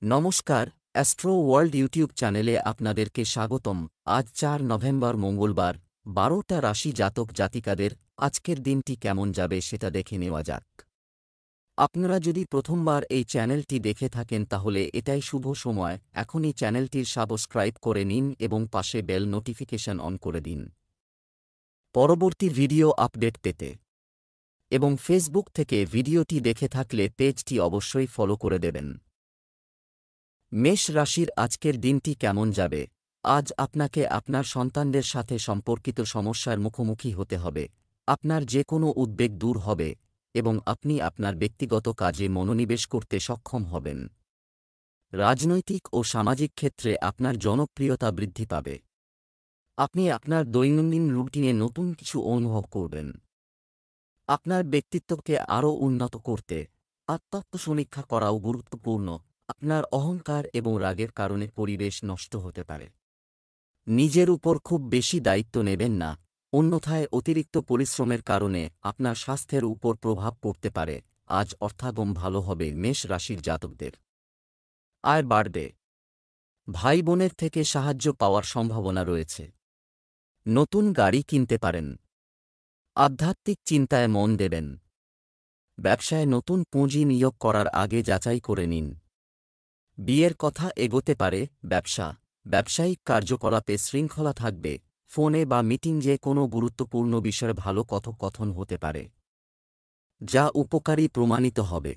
নমস্কার, astro world YouTube চ্যানেলে আপনাদেরকে স্বাগতম। আজ ৪ নভেম্বর মঙ্গলবার, ১২টা রাশি জাতক জাতিকাদের আজকের দিনটি কেমন যাবে সেটা দেখে নেওয়া যাক। আপনারা যদি প্রথমবার এই চ্যানেলটি দেখে থাকেন তাহলে এটাই শুভ সময়, এখনই চ্যানেলটির সাবস্ক্রাইব করে নিন এবং পাশে বেল নোটিফিকেশন অন করে দিন পরবর্তী ভিডিও আপডেট পেতে। এবং ফেসবুক থেকে ভিডিওটি দেখে থাকলে পেজটি অবশ্যই ফলো করে দেবেন। মেষ রাশির আজকের দিনটি কেমন যাবে? আজ আপনাকে আপনার সন্তানদের সাথে সম্পর্কিত সমস্যার মুখোমুখি হতে হবে। আপনার যে কোনো উদ্বেগ দূর হবে এবং আপনি আপনার ব্যক্তিগত কাজে মনোনিবেশ করতে সক্ষম হবেন। রাজনৈতিক ও সামাজিক ক্ষেত্রে আপনার জনপ্রিয়তা বৃদ্ধি পাবে। আপনি আপনার দৈনন্দিন রুটিনে নতুন কিছু অনুভব করবেন। আপনার ব্যক্তিত্বকে আরও উন্নত করতে আত্মসমীক্ষা করাও গুরুত্বপূর্ণ। আপনার অহংকার এবং রাগের কারণে পরিবেশ নষ্ট হতে পারে। নিজের উপর খুব বেশি দায়িত্ব নেবেন না, অন্যথায় অতিরিক্ত পরিশ্রমের কারণে আপনার স্বাস্থ্যের উপর প্রভাব পড়তে পারে। আজ অর্থাগম ভালো হবে মেষ রাশির জাতকদের। আয় বাড়বে। ভাই বোনের থেকে সাহায্য পাওয়ার সম্ভাবনা রয়েছে। নতুন গাড়ি কিনতে পারেন। আধ্যাত্মিক চিন্তায় মন দেবেন। ব্যবসায় নতুন পুঁজি নিয়োগ করার আগে যাচাই করে নিন। বিয়ের কথা এগোতে পারে। ব্যবসায়িক কার্যকলাপে শৃঙ্খলা থাকবে। ফোনে বা মিটিংয়ে কোনো গুরুত্বপূর্ণ বিষয়ে ভালো কথোপকথন হতে পারে, যা উপকারী প্রমাণিত হবে।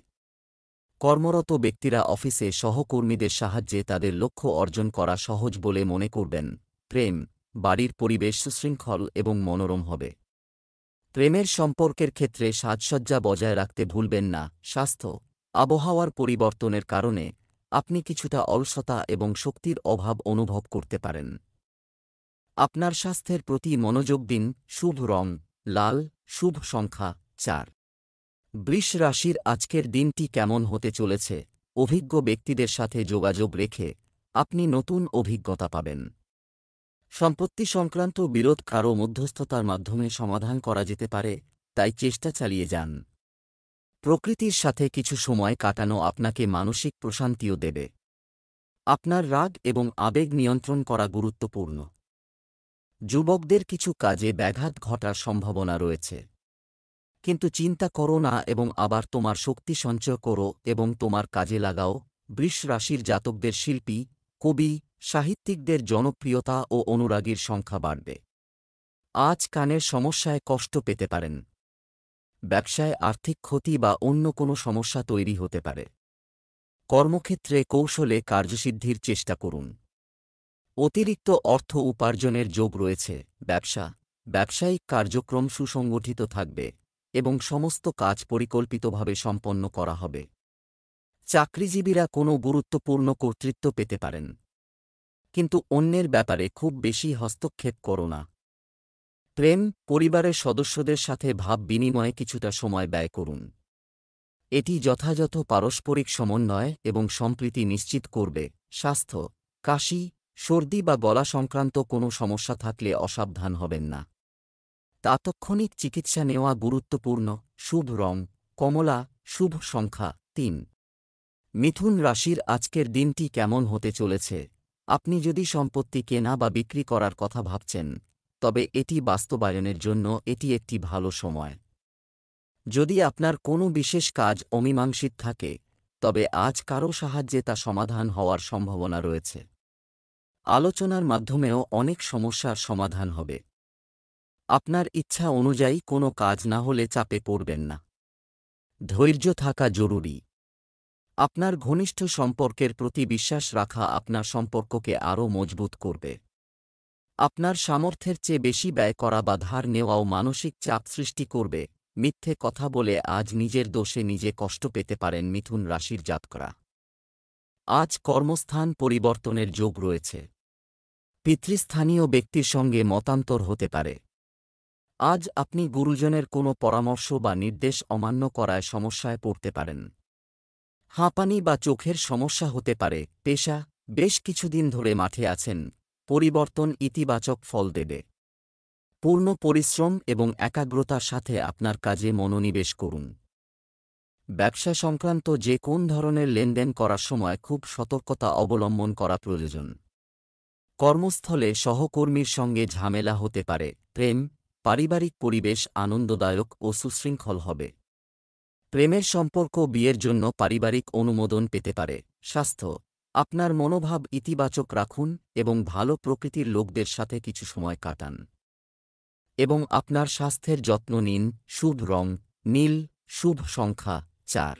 কর্মরত ব্যক্তিরা অফিসে সহকর্মীদের সাহায্যে তাদের লক্ষ্য অর্জন করা সহজ বলে মনে করবেন। প্রেম, বাড়ির পরিবেশ সুশৃঙ্খল এবং মনোরম হবে। প্রেমের সম্পর্কের ক্ষেত্রে সাজসজ্জা বজায় রাখতে ভুলবেন না। স্বাস্থ্য, আবহাওয়ার পরিবর্তনের কারণে আপনি কিছুটা অলসতা এবং শক্তির অভাব অনুভব করতে পারেন। আপনার স্বাস্থ্যের প্রতি মনোযোগ দিন। শুভ রং লাল, শুভ সংখ্যা ৪। বৃষ রাশির আজকের দিনটি কেমন হতে চলেছে? অভিজ্ঞ ব্যক্তিদের সাথে যোগাযোগ রেখে আপনি নতুন অভিজ্ঞতা পাবেন। সম্পত্তি সংক্রান্ত বিরোধ কারও মধ্যস্থতার মাধ্যমে সমাধান করা যেতে পারে, তাই চেষ্টা চালিয়ে যান। প্রকৃতির সাথে কিছু সময় কাটানো আপনাকে মানসিক প্রশান্তিও দেবে। আপনার রাগ এবং আবেগ নিয়ন্ত্রণ করা গুরুত্বপূর্ণ। যুবকদের কিছু কাজে ব্যাঘাত ঘটার সম্ভাবনা রয়েছে, কিন্তু চিন্তা করো না এবং আবার তোমার শক্তি সঞ্চয় করো এবং তোমার কাজে লাগাও। বৃষ রাশির জাতকদের শিল্পী, কবি, সাহিত্যিকদের জনপ্রিয়তা ও অনুরাগীর সংখ্যা বাড়বে। আজ কানের সমস্যায় কষ্ট পেতে পারেন। ব্যবসায় আর্থিক ক্ষতি বা অন্য কোনো সমস্যা তৈরি হতে পারে। কর্মক্ষেত্রে কৌশলে কার্যসিদ্ধির চেষ্টা করুন। অতিরিক্ত অর্থ উপার্জনের যোগ রয়েছে। ব্যবসায়িক কার্যক্রম সুসংগঠিত থাকবে এবং সমস্ত কাজ পরিকল্পিতভাবে সম্পন্ন করা হবে। চাকরিজীবীরা কোনো গুরুত্বপূর্ণ কর্তৃত্ব পেতে পারেন, কিন্তু অন্যের ব্যাপারে খুব বেশি হস্তক্ষেপ করো না। প্রেম, পরিবারের সদস্যদের সাথে ভাব বিনিময়ে কিছুটা সময় ব্যয় করুন। এটি যথাযথ পারস্পরিক সমন্বয় এবং সম্প্রীতি নিশ্চিত করবে। স্বাস্থ্য, কাশি, সর্দি বা গলা সংক্রান্ত কোনো সমস্যা থাকলে অসাবধান হবেন না। তাৎক্ষণিক চিকিৎসা নেওয়া গুরুত্বপূর্ণ। শুভ রং কমলা, শুভ সংখ্যা ৩। মিথুন রাশির আজকের দিনটি কেমন হতে চলেছে? আপনি যদি সম্পত্তি কেনা বা বিক্রি করার কথা ভাবছেন, তবে এটি বাস্তবায়নের জন্য এটি একটি ভালো সময়। যদি আপনার কোনো বিশেষ কাজ অমীমাংসিত থাকে, তবে আজ কারও সাহায্যে তা সমাধান হওয়ার সম্ভাবনা রয়েছে। আলোচনার মাধ্যমেও অনেক সমস্যার সমাধান হবে। আপনার ইচ্ছা অনুযায়ী কোনো কাজ না হলে চাপে পড়বেন না। ধৈর্য থাকা জরুরি। আপনার ঘনিষ্ঠ সম্পর্কের প্রতি বিশ্বাস রাখা আপনার সম্পর্ককে আরও মজবুত করবে। আপনার সামর্থ্যের চেয়ে বেশি ব্যয় করা বা ধার নেওয়াও মানসিক চাপ সৃষ্টি করবে। মিথ্যে কথা বলে আজ নিজের দোষে নিজে কষ্ট পেতে পারেন মিথুন রাশির জাতকরা। আজ কর্মস্থান পরিবর্তনের যোগ রয়েছে। পিতৃস্থানীয় ব্যক্তির সঙ্গে মতান্তর হতে পারে। আজ আপনি গুরুজনের কোনো পরামর্শ বা নির্দেশ অমান্য করায় সমস্যায় পড়তে পারেন। হাঁপানি বা চোখের সমস্যা হতে পারে। পেশা, বেশ কিছুদিন ধরে মাঠে আছেন, পরিবর্তন ইতিবাচক ফল দেবে। পূর্ণ পরিশ্রম এবং একাগ্রতার সাথে আপনার কাজে মনোনিবেশ করুন। ব্যবসা সংক্রান্ত যে কোন ধরনের লেনদেন করার সময় খুব সতর্কতা অবলম্বন করা প্রয়োজন। কর্মস্থলে সহকর্মীর সঙ্গে ঝামেলা হতে পারে। প্রেম, পারিবারিক পরিবেশ আনন্দদায়ক ও সুশৃঙ্খল হবে। প্রেমের সম্পর্ক বিয়ের জন্য পারিবারিক অনুমোদন পেতে পারে। স্বাস্থ্য, আপনার মনোভাব ইতিবাচক রাখুন এবং ভালো প্রকৃতির লোকদের সাথে কিছু সময় কাটান এবং আপনার স্বাস্থ্যের যত্ন নিন। শুভ রং নীল, শুভ সংখ্যা 4।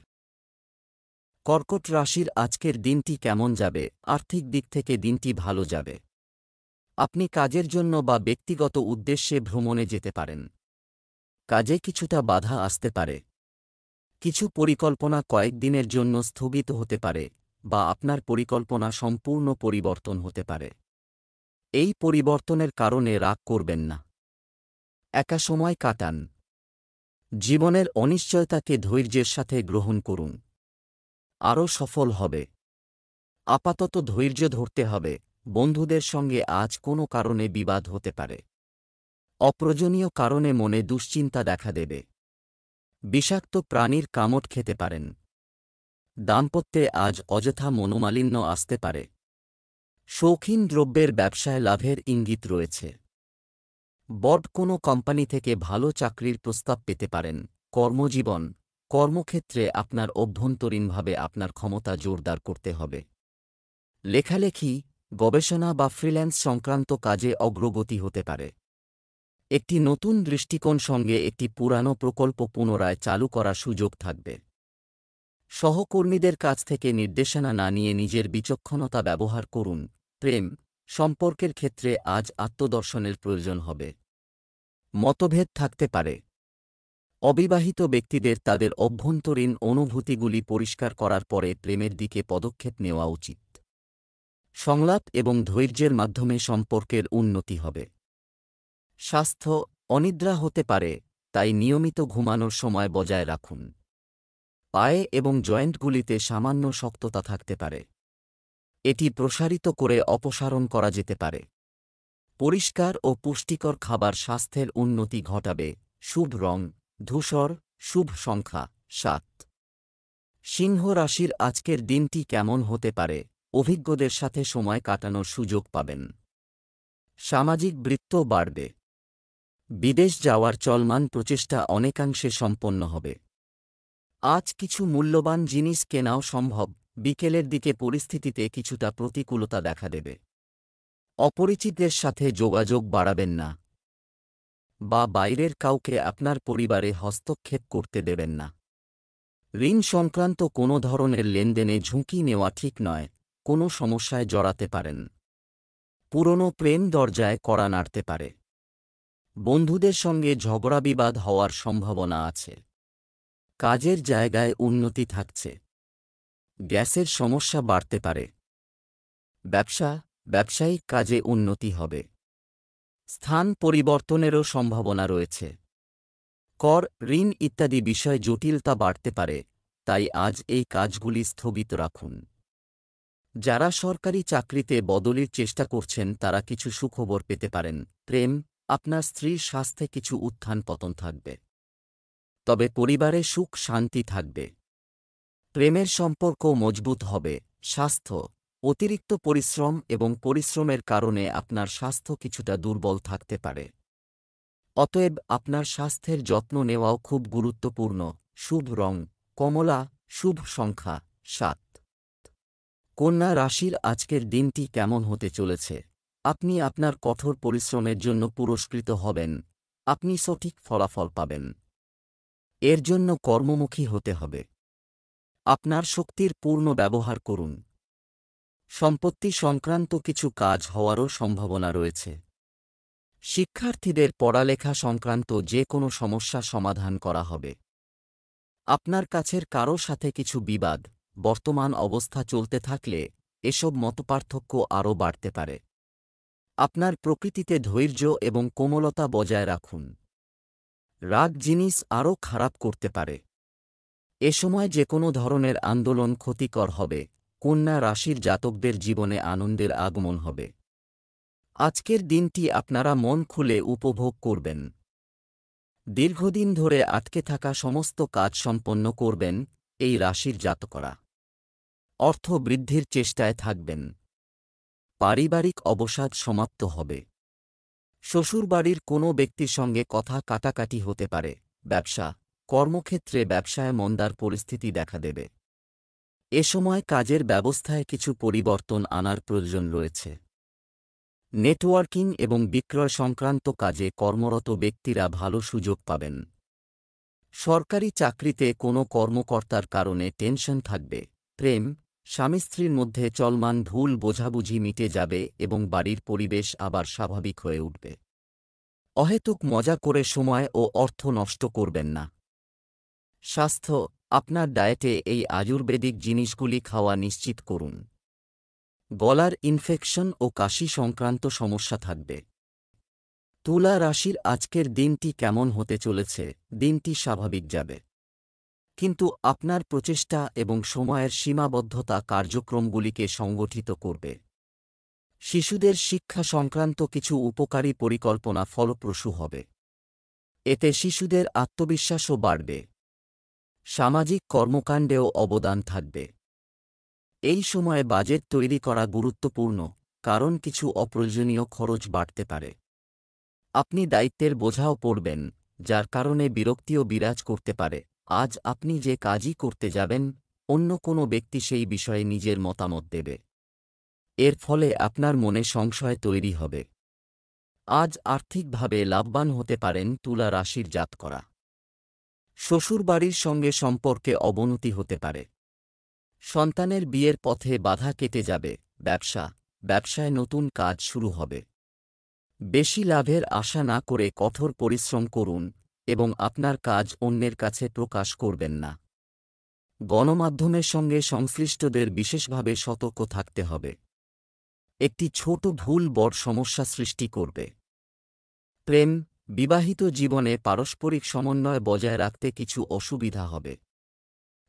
কর্কট রাশির আজকের দিনটি কেমন যাবে? আর্থিক দিক থেকে দিনটি ভালো যাবে। আপনি কাজের জন্য বা ব্যক্তিগত উদ্দেশ্যে ভ্রমণে যেতে পারেন। কাজে কিছুটা বাধা আসতে পারে। কিছু পরিকল্পনা কয়েকদিনের জন্য স্থগিত হতে পারে বা আপনার পরিকল্পনা সম্পূর্ণ পরিবর্তন হতে পারে। এই পরিবর্তনের কারণে রাগ করবেন না। একা সময় কাটান। জীবনের অনিশ্চয়তাকে ধৈর্যের সাথে গ্রহণ করুন। আরও সফল হবে। আপাতত ধৈর্য ধরতে হবে। বন্ধুদের সঙ্গে আজ কোনো কারণে বিবাদ হতে পারে। অপ্রয়োজনীয় কারণে মনে দুশ্চিন্তা দেখা দেবে। বিষাক্ত প্রাণীর কামড় খেতে পারেন। দাম্পত্যে আজ অযথা মনোমালিন্য আসতে পারে। শৌখিন দ্রব্যের ব্যবসায় লাভের ইঙ্গিত রয়েছে। বড় কোনো কোম্পানি থেকে ভালো চাকরির প্রস্তাব পেতে পারেন। কর্মজীবন, কর্মক্ষেত্রে আপনার অভ্যন্তরীণভাবে আপনার ক্ষমতা জোরদার করতে হবে। লেখালেখি, গবেষণা বা ফ্রিল্যান্স সংক্রান্ত কাজে অগ্রগতি হতে পারে। একটি নতুন দৃষ্টিকোণ সঙ্গে একটি পুরানো প্রকল্প পুনরায় চালু করার সুযোগ থাকবে। সহকর্মীদের কাছ থেকে নির্দেশনা না নিয়ে নিজের বিচক্ষণতা ব্যবহার করুন। প্রেম, সম্পর্কের ক্ষেত্রে আজ আত্মদর্শনের প্রয়োজন হবে। মতভেদ থাকতে পারে। অবিবাহিত ব্যক্তিদের তাদের অভ্যন্তরীণ অনুভূতিগুলি পরিষ্কার করার পরে প্রেমের দিকে পদক্ষেপ নেওয়া উচিত। সংলাপ এবং ধৈর্যের মাধ্যমে সম্পর্কের উন্নতি হবে। স্বাস্থ্য, অনিদ্রা হতে পারে, তাই নিয়মিত ঘুমানোর সময় বজায় রাখুন। পায়ে এবং জয়েন্টগুলিতে সামান্য শক্ততা থাকতে পারে। এটি প্রসারিত করে অপসারণ করা যেতে পারে। পরিষ্কার ও পুষ্টিকর খাবার স্বাস্থ্যের উন্নতি ঘটাবে। শুভ রং ধূসর, শুভ সংখ্যা 7। সিংহ রাশির আজকের দিনটি কেমন হতে পারে? অভিজ্ঞদের সাথে সময় কাটানোর সুযোগ পাবেন। সামাজিক বৃত্ত বাড়বে। বিদেশ যাওয়ার চলমান প্রচেষ্টা অনেকাংশে সম্পন্ন হবে। আজ কিছু মূল্যবান জিনিস কেনাও সম্ভব। বিকেলের দিকে পরিস্থিতিতে কিছুটা প্রতিকূলতা দেখা দেবে। অপরিচিতদের সাথে যোগাযোগ বাড়াবেন না বা বাইরের কাউকে আপনার পরিবারে হস্তক্ষেপ করতে দেবেন না। ঋণ সংক্রান্ত কোনো ধরনের লেনদেনে ঝুঁকি নেওয়া ঠিক নয়। কোনো সমস্যায় জড়াতে পারেন। পুরনো প্রেম দরজায় কড়া নাড়তে পারে। বন্ধুদের সঙ্গে ঝগড়া বিবাদ হওয়ার সম্ভাবনা আছে। কাজের জায়গায় উন্নতি থাকছে। গ্যাসের সমস্যা বাড়তে পারে। ব্যবসায়িক কাজে উন্নতি হবে। স্থান পরিবর্তনেরও সম্ভাবনা রয়েছে। কর, ঋণ ইত্যাদি বিষয় জটিলতা বাড়তে পারে, তাই আজ এই কাজগুলি স্থগিত রাখুন। যারা সরকারি চাকরিতে বদলির চেষ্টা করছেন তারা কিছু সুখবর পেতে পারেন। প্রেম, আপনার স্ত্রীর স্বাস্থ্যে কিছু উত্থান পতন থাকবে, তবে পরিবারে সুখ শান্তি থাকবে। প্রেমের সম্পর্ক মজবুত হবে। স্বাস্থ্য, অতিরিক্ত পরিশ্রম এবং পরিশ্রমের কারণে আপনার স্বাস্থ্য কিছুটা দুর্বল থাকতে পারে। অতএব আপনার স্বাস্থ্যের যত্ন নেওয়াও খুব গুরুত্বপূর্ণ। শুভ রং কমলা, শুভ সংখ্যা 7। কন্যা রাশির আজকের দিনটি কেমন হতে চলেছে? আপনি আপনার কঠোর পরিশ্রমের জন্য পুরস্কৃত হবেন। আপনি সঠিক ফলাফল পাবেন। এর জন্য কর্মমুখী হতে হবে। আপনার শক্তির পূর্ণ ব্যবহার করুন। সম্পত্তি সংক্রান্ত কিছু কাজ হওয়ারও সম্ভাবনা রয়েছে। শিক্ষার্থীদের পড়ালেখা সংক্রান্ত যে কোনো সমস্যা সমাধান করা হবে। আপনার কাছের কারো সাথে কিছু বিবাদ বর্তমান অবস্থা চলতে থাকলে এসব মতপার্থক্য আরও বাড়তে পারে। আপনার প্রকৃতিতে ধৈর্য এবং কোমলতা বজায় রাখুন। রাগ জিনিস আরও খারাপ করতে পারে। এ সময় যে কোনো ধরনের আন্দোলন ক্ষতিকর হবে। কন্যা রাশির জাতকদের জীবনে আনন্দের আগমন হবে। আজকের দিনটি আপনারা মন খুলে উপভোগ করবেন। দীর্ঘদিন ধরে আটকে থাকা সমস্ত কাজ সম্পন্ন করবেন এই রাশির জাতকরা অর্থ বৃদ্ধির চেষ্টায় থাকবেন। পারিবারিক অবসাদ সমাপ্ত হবে। শ্বশুরবাড়ির কোনো ব্যক্তির সঙ্গে কথা কাটাকাটি হতে পারে। ব্যবসা, কর্মক্ষেত্রে ব্যবসায় মন্দার পরিস্থিতি দেখা দেবে। এ সময় কাজের ব্যবস্থায় কিছু পরিবর্তন আনার প্রয়োজন রয়েছে। নেটওয়ার্কিং এবং বিক্রয় সংক্রান্ত কাজে কর্মরত ব্যক্তিরা ভালো সুযোগ পাবেন। সরকারি চাকরিতে কোনো কর্মকর্তার কারণে টেনশন থাকবে। প্রেম, স্বামী স্ত্রীর মধ্যে চলমান ভুল বোঝাবুঝি মিটে যাবে এবং বাড়ির পরিবেশ আবার স্বাভাবিক হয়ে উঠবে। অহেতুক মজা করে সময় ও অর্থ নষ্ট করবেন না। স্বাস্থ্য, আপনার ডায়েটে এই আয়ুর্বেদিক জিনিসগুলি খাওয়া নিশ্চিত করুন। গলার ইনফেকশন ও কাশি সংক্রান্ত সমস্যা থাকবে। তুলা রাশির আজকের দিনটি কেমন হতে চলেছে? দিনটি স্বাভাবিক যাবে, কিন্তু আপনার প্রচেষ্টা এবং সময়ের সীমাবদ্ধতা কার্যক্রমগুলিকে সংগঠিত করবে। শিশুদের শিক্ষা সংক্রান্ত কিছু উপকারী পরিকল্পনা ফলপ্রসূ হবে। এতে শিশুদের আত্মবিশ্বাসও বাড়বে। সামাজিক কর্মকাণ্ডেও অবদান থাকবে। এই সময়ে বাজেট তৈরি করা গুরুত্বপূর্ণ, কারণ কিছু অপ্রয়োজনীয় খরচ বাড়তে পারে। আপনি দায়িত্বের বোঝাও পড়বেন, যার কারণে বিরক্তিও বিরাজ করতে পারে। আজ আপনি যে কাজই করতে যাবেন, অন্য কোনো ব্যক্তি সেই বিষয়ে নিজের মতামত দেবে। এর ফলে আপনার মনে সংশয় তৈরি হবে। আজ আর্থিকভাবে লাভবান হতে পারেন তুলা রাশির জাতকরা। শ্বশুরবাড়ির সঙ্গে সম্পর্কে অবনতি হতে পারে। সন্তানের বিয়ের পথে বাধা কেটে যাবে। ব্যবসায় নতুন কাজ শুরু হবে। বেশি লাভের আশা না করে কঠোর পরিশ্রম করুন এবং আপনার কাজ অন্যের কাছে প্রকাশ করবেন না। গণমাধ্যমের সঙ্গে সংশ্লিষ্টদের বিশেষভাবে সতর্ক থাকতে হবে। একটি ছোট ভুল বড় সমস্যা সৃষ্টি করবে। প্রেম, বিবাহিত জীবনে পারস্পরিক সমন্বয় বজায় রাখতে কিছু অসুবিধা হবে।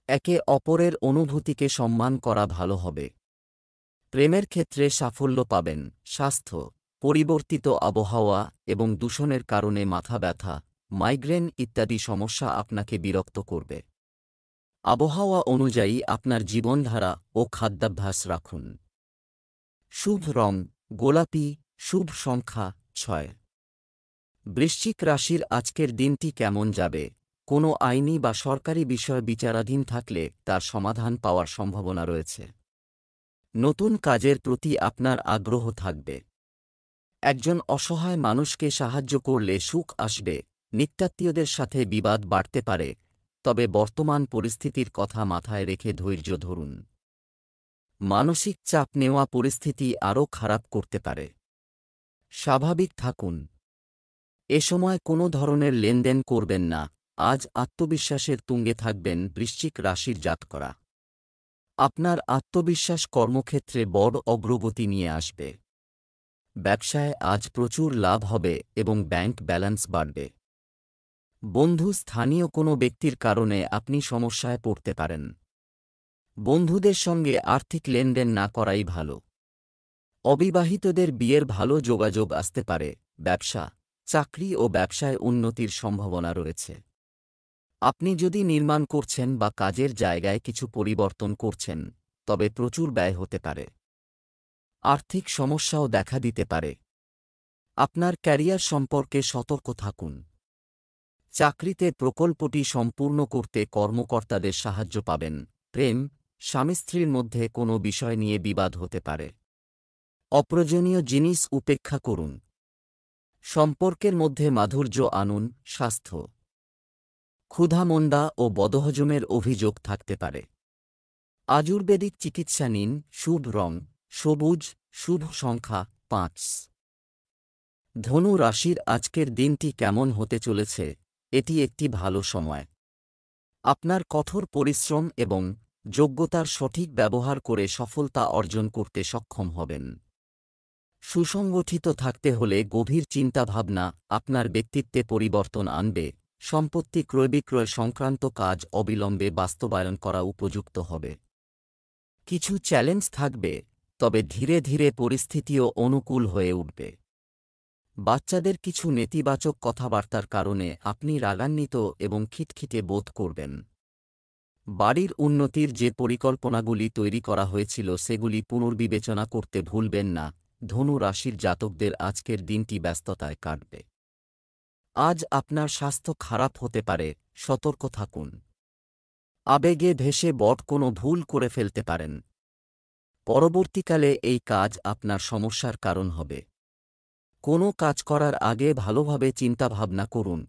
একে অপরের অনুভূতিকে সম্মান করা ভালো হবে। প্রেমের ক্ষেত্রে সাফল্য পাবেন। স্বাস্থ্য, পরিবর্তিত আবহাওয়া এবং দূষণের কারণে মাথা ব্যথা, মাইগ্রেন ইত্যাদি সমস্যা আপনাকে বিরক্ত করবে। আবহাওয়া অনুযায়ী আপনার জীবনধারা ও খাদ্যাভ্যাস রাখুন। শুভ রং গোলাপি, শুভ সংখ্যা 6। বৃশ্চিক রাশির আজকের দিনটি কেমন যাবে? কোনো আইনি বা সরকারি বিষয় বিচারাধীন থাকলে তার সমাধান পাওয়ার সম্ভাবনা রয়েছে। নতুন কাজের প্রতি আপনার আগ্রহ থাকবে। একজন অসহায় মানুষকে সাহায্য করলে সুখ আসবে। নিত্যাত্মীয়দের সাথে বিবাদ বাড়তে পারে, তবে বর্তমান পরিস্থিতির কথা মাথায় রেখে ধৈর্য ধরুন। মানসিক চাপ নেওয়া পরিস্থিতি আরও খারাপ করতে পারে। স্বাভাবিক থাকুন। এ সময় কোনো ধরনের লেনদেন করবেন না। আজ আত্মবিশ্বাসের তুঙ্গে থাকবেন বৃশ্চিক রাশির জাতকরা। আপনার আত্মবিশ্বাস কর্মক্ষেত্রে বড় অগ্রগতি নিয়ে আসবে। ব্যবসায় আজ প্রচুর লাভ হবে এবং ব্যাংক ব্যালেন্স বাড়বে। বন্ধু, স্থানীয় কোনো ব্যক্তির কারণে আপনি সমস্যায় পড়তে পারেন। বন্ধুদের সঙ্গে আর্থিক লেনদেন না করাই ভালো। অবিবাহিতদের বিয়ের ভালো যোগাযোগ আসতে পারে। ব্যবসা, চাকরি ও ব্যবসায় উন্নতির সম্ভাবনা রয়েছে। আপনি যদি নির্মাণ করছেন বা কাজের জায়গায় কিছু পরিবর্তন করছেন, তবে প্রচুর ব্যয় হতে পারে। আর্থিক সমস্যাও দেখা দিতে পারে। আপনার ক্যারিয়ার সম্পর্কে সতর্ক থাকুন। চাকরিতে প্রকল্পটি সম্পূর্ণ করতে কর্মকর্তাদের সাহায্য পাবেন। প্রেম, স্বামী স্ত্রীর মধ্যে কোনো বিষয় নিয়ে বিবাদ হতে পারে। অপ্রয়োজনীয় জিনিস উপেক্ষা করুন। সম্পর্কের মধ্যে মাধুর্য আনুন। স্বাস্থ্য, ক্ষুধামন্দা ও বদহজমের অভিযোগ থাকতে পারে। আয়ুর্বেদিক চিকিৎসা নিন। শুভ রং সবুজ, শুভ সংখ্যা 5। ধনু রাশির আজকের দিনটি কেমন হতে চলেছে? এটি একটি ভালো সময়। আপনার কঠোর পরিশ্রম এবং যোগ্যতার সঠিক ব্যবহার করে সফলতা অর্জন করতে সক্ষম হবেন। সুসংগঠিত থাকতে হলে গভীর চিন্তাভাবনা আপনার ব্যক্তিত্বে পরিবর্তন আনবে। সম্পত্তি ক্রয়-বিক্রয় সংক্রান্ত কাজ অবিলম্বে বাস্তবায়ন করা উপযুক্ত হবে। কিছু চ্যালেঞ্জ থাকবে, তবে ধীরে ধীরে পরিস্থিতিও অনুকূল হয়ে উঠবে। বাচ্চাদের কিছু নেতিবাচক কথাবার্তার কারণে আপনি রাগান্বিত এবং খিটখিটে বোধ করবেন। বাড়ির উন্নতির যে পরিকল্পনাগুলি তৈরি করা হয়েছিল সেগুলি পুনর্বিবেচনা করতে ভুলবেন না। ধনু রাশির জাতকদের আজকের দিনটি ব্যস্ততায় কাটবে। আজ আপনার স্বাস্থ্য খারাপ হতে পারে, সতর্ক থাকুন। আবেগে ভেসে বড় কোনো ভুল করে ফেলতে পারেন। পরবর্তীকালে এই কাজ আপনার সমস্যার কারণ হবে। কোনো কাজ করার আগে ভালোভাবে চিন্তাভাবনা করুন।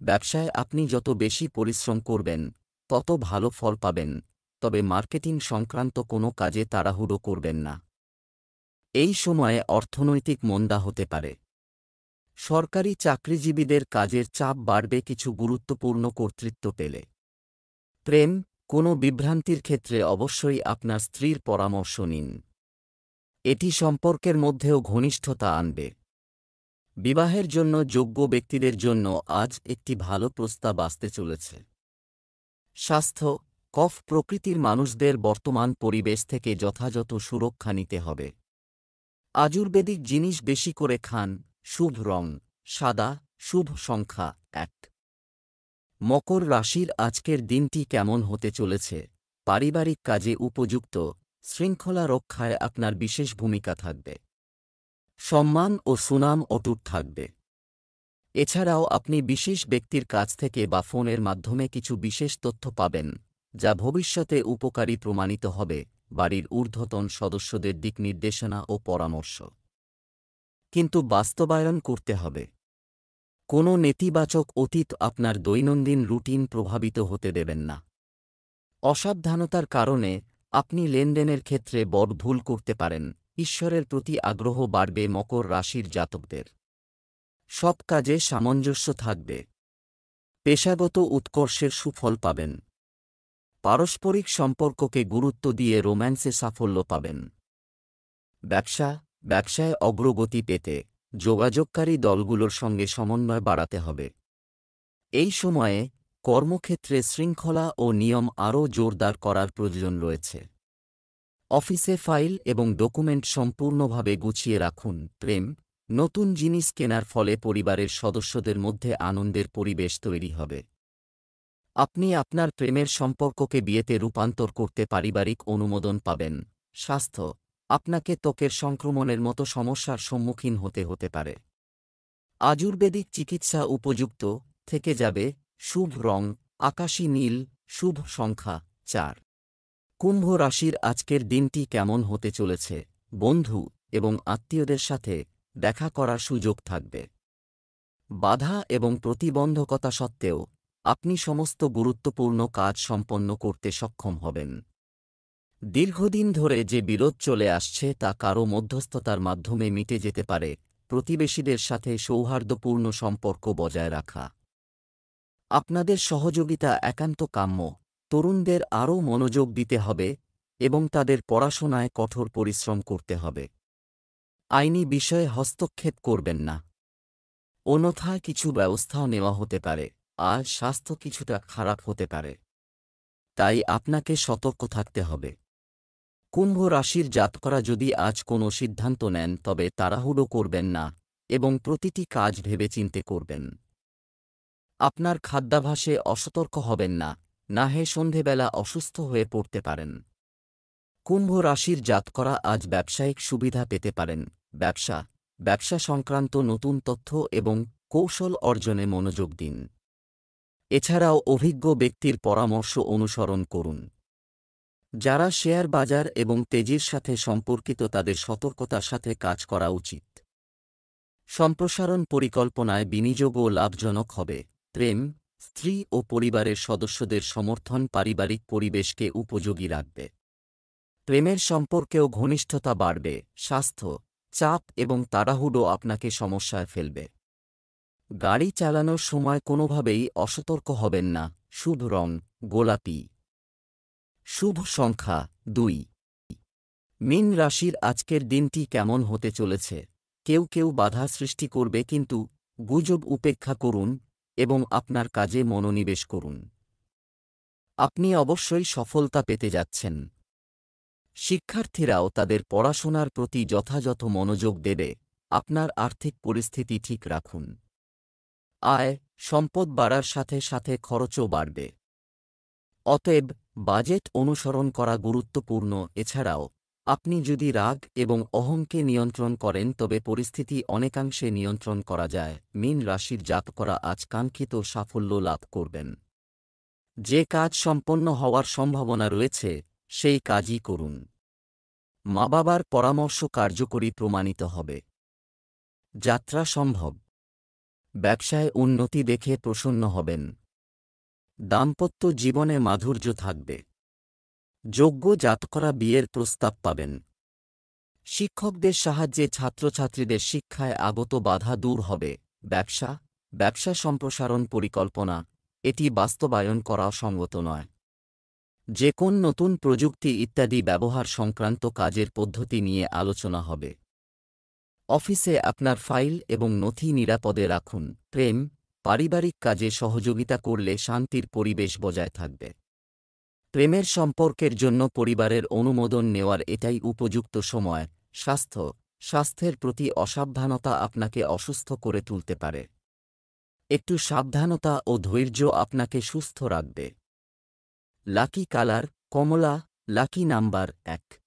ব্যবসায় আপনি যত বেশি পরিশ্রম করবেন তত ভালো ফল পাবেন, তবে মার্কেটিং সংক্রান্ত কোনো কাজে তাড়াহুড়ো করবেন না। এই সময়ে অর্থনৈতিক মন্দা হতে পারে। সরকারি চাকরিজীবীদের কাজের চাপ বাড়বে কিছু গুরুত্বপূর্ণ কর্তৃত্ব পেলে। প্রেম, কোনো বিভ্রান্তির ক্ষেত্রে অবশ্যই আপনার স্ত্রীর পরামর্শ নিন। এটি সম্পর্কের মধ্যেও ঘনিষ্ঠতা আনবে। বিবাহের জন্য যোগ্য ব্যক্তিদের জন্য আজ একটি ভালো প্রস্তাব আসতে চলেছে। স্বাস্থ্য, কফ প্রকৃতির মানুষদের বর্তমান পরিবেশ থেকে যথাযথ সুরক্ষা নিতে হবে। আয়ুর্বেদিক জিনিস বেশি করে খান। শুভ রং সাদা, শুভ সংখ্যা 1। মকর রাশির আজকের দিনটি কেমন হতে চলেছে? পারিবারিক কাজে উপযুক্ত, শৃঙ্খলা রক্ষায় আপনার বিশেষ ভূমিকা থাকবে। সম্মান ও সুনাম অটুট থাকবে। এছাড়াও আপনি বিশেষ ব্যক্তির কাছ থেকে বা ফোনের মাধ্যমে কিছু বিশেষ তথ্য পাবেন, যা ভবিষ্যতে উপকারী প্রমাণিত হবে। বাড়ির ঊর্ধ্বতন সদস্যদের দিক নির্দেশনা ও পরামর্শ কিন্তু বাস্তবায়ন করতে হবে। কোনো নেতিবাচক অতীত আপনার দৈনন্দিন রুটিন প্রভাবিত হতে দেবেন না। অসাবধানতার কারণে আপনি লেনদেনের ক্ষেত্রে বড় ভুল করতে পারেন। ঈশ্বরের প্রতি আগ্রহ বাড়বে মকর রাশির জাতকদের। সব কাজে সামঞ্জস্য থাকবে। পেশাগত উৎকর্ষের সুফল পাবেন। পারস্পরিক সম্পর্ককে গুরুত্ব দিয়ে রোম্যান্সে সাফল্য পাবেন। ব্যবসায় অগ্রগতি পেতে যোগাযোগকারী দলগুলোর সঙ্গে সমন্বয় বাড়াতে হবে। এই সময়ে কর্মক্ষেত্রে শৃঙ্খলা ও নিয়ম আরও জোরদার করার প্রয়োজন রয়েছে। অফিসে ফাইল এবং ডকুমেন্ট সম্পূর্ণভাবে গুছিয়ে রাখুন। প্রেম, নতুন জিনিস কেনার ফলে পরিবারের সদস্যদের মধ্যে আনন্দের পরিবেশ তৈরি হবে। আপনি আপনার প্রেমের সম্পর্ককে বিয়েতে রূপান্তর করতে পারিবারিক অনুমোদন পাবেন। স্বাস্থ্য, আপনাকে ত্বকের সংক্রমণের মতো সমস্যার সম্মুখীন হতে পারে। আয়ুর্বেদিক চিকিৎসা উপযুক্ত থেকে যাবে। শুভ রং আকাশী নীল, শুভ সংখ্যা 4। কুম্ভ রাশির আজকের দিনটি কেমন হতে চলেছে? বন্ধু এবং আত্মীয়দের সাথে দেখা করার সুযোগ থাকবে। বাধা এবং প্রতিবন্ধকতা সত্ত্বেও আপনি সমস্ত গুরুত্বপূর্ণ কাজ সম্পন্ন করতে সক্ষম হবেন। দীর্ঘদিন ধরে যে বিরোধ চলে আসছে তা কারও মধ্যস্থতার মাধ্যমে মিটে যেতে পারে। প্রতিবেশীদের সাথে সৌহার্দ্যপূর্ণ সম্পর্ক বজায় রাখা। আপনাদের সহযোগিতা একান্ত কাম্য। তরুণদের আরও মনোযোগ দিতে হবে এবং তাদের পড়াশোনায় কঠোর পরিশ্রম করতে হবে। আইনি বিষয়ে হস্তক্ষেপ করবেন না, অন্যথায় কিছু ব্যবস্থাও নেওয়া হতে পারে। আর স্বাস্থ্য কিছুটা খারাপ হতে পারে, তাই আপনাকে সতর্ক থাকতে হবে। কুম্ভ রাশির জাতকরা যদি আজ কোনো সিদ্ধান্ত নেন তবে তাড়াহুড়ো করবেন না এবং প্রতিটি কাজ ভেবেচিন্তে করবেন। আপনার খাদ্যাভ্যাসে অসতর্ক হবেন না, না হয় সন্ধেবেলা অসুস্থ হয়ে পড়তে পারেন। কুম্ভ রাশির জাতকরা আজ ব্যবসায়িক সুবিধা পেতে পারেন। ব্যবসা সংক্রান্ত নতুন তথ্য এবং কৌশল অর্জনে মনোযোগ দিন। এছাড়াও অভিজ্ঞ ব্যক্তির পরামর্শ অনুসরণ করুন। যারা শেয়ার বাজার এবং তেজির সাথে সম্পর্কিত তাদের সতর্কতার সাথে কাজ করা উচিত। সম্প্রসারণ পরিকল্পনায় বিনিয়োগও লাভজনক হবে। প্রেম, স্ত্রী ও পরিবারের সদস্যদের সমর্থন পারিবারিক পরিবেশকে উপযোগী রাখবে। প্রেমের সম্পর্কেও ঘনিষ্ঠতা বাড়বে। স্বাস্থ্য, চাপ এবং তাড়াহুড়ো আপনাকে সমস্যায় ফেলবে। গাড়ি চালানোর সময় কোনোভাবেই অসতর্ক হবেন না। শুভ রং গোলাপি, শুভ সংখ্যা 2। মীন রাশির আজকের দিনটি কেমন হতে চলেছে? কেউ বাধা সৃষ্টি করবে, কিন্তু গুজব উপেক্ষা করুন এবং আপনার কাজে মনোনিবেশ করুন। আপনি অবশ্যই সফলতা পেতে যাচ্ছেন। শিক্ষার্থীরাও তাদের পড়াশোনার প্রতি যথাযথ মনোযোগ দেবে। আপনার আর্থিক পরিস্থিতি ঠিক রাখুন। আয়, সম্পদ বাড়ার সাথে সাথে খরচও বাড়বে। অতএব বাজেট অনুসরণ করা গুরুত্বপূর্ণ। এছাড়াও আপনি যদি রাগ এবং অহংকে নিয়ন্ত্রণ করেন তবে পরিস্থিতি অনেকাংশে নিয়ন্ত্রণ করা যায়। মীন রাশির জাতকরা আজ কাঙ্ক্ষিত সাফল্য লাভ করবেন। যে কাজ সম্পন্ন হওয়ার সম্ভাবনা রয়েছে সেই কাজই করুন। মা বাবার পরামর্শ কার্যকরী প্রমাণিত হবে। যাত্রা সম্ভব। ব্যবসায় উন্নতি দেখে প্রসন্ন হবেন। দাম্পত্য জীবনে মাধুর্য থাকবে। যোগ্য জাতকরা বিয়ের প্রস্তাব পাবেন। শিক্ষকদের সাহায্যে ছাত্রছাত্রীদের শিক্ষায় আগত বাধা দূর হবে। ব্যবসা সম্প্রসারণ পরিকল্পনা, এটি বাস্তবায়ন করা সঙ্গত নয়। যে কোন নতুন প্রযুক্তি ইত্যাদি ব্যবহার সংক্রান্ত কাজের পদ্ধতি নিয়ে আলোচনা হবে। অফিসে আপনার ফাইল এবং নথি নিরাপদে রাখুন। পারিবারিক কাজে সহযোগিতা করলে শান্তির পরিবেশ বজায় থাকবে। প্রেমের সম্পর্কের জন্য পরিবারের অনুমোদন নেওয়ার এটাই উপযুক্ত সময়। স্বাস্থ্যের প্রতি অসাবধানতা আপনাকে অসুস্থ করে তুলতে পারে। একটু সাবধানতা ও ধৈর্য আপনাকে সুস্থ রাখবে। লাকি কালার কমলা, লাকি নাম্বার 1।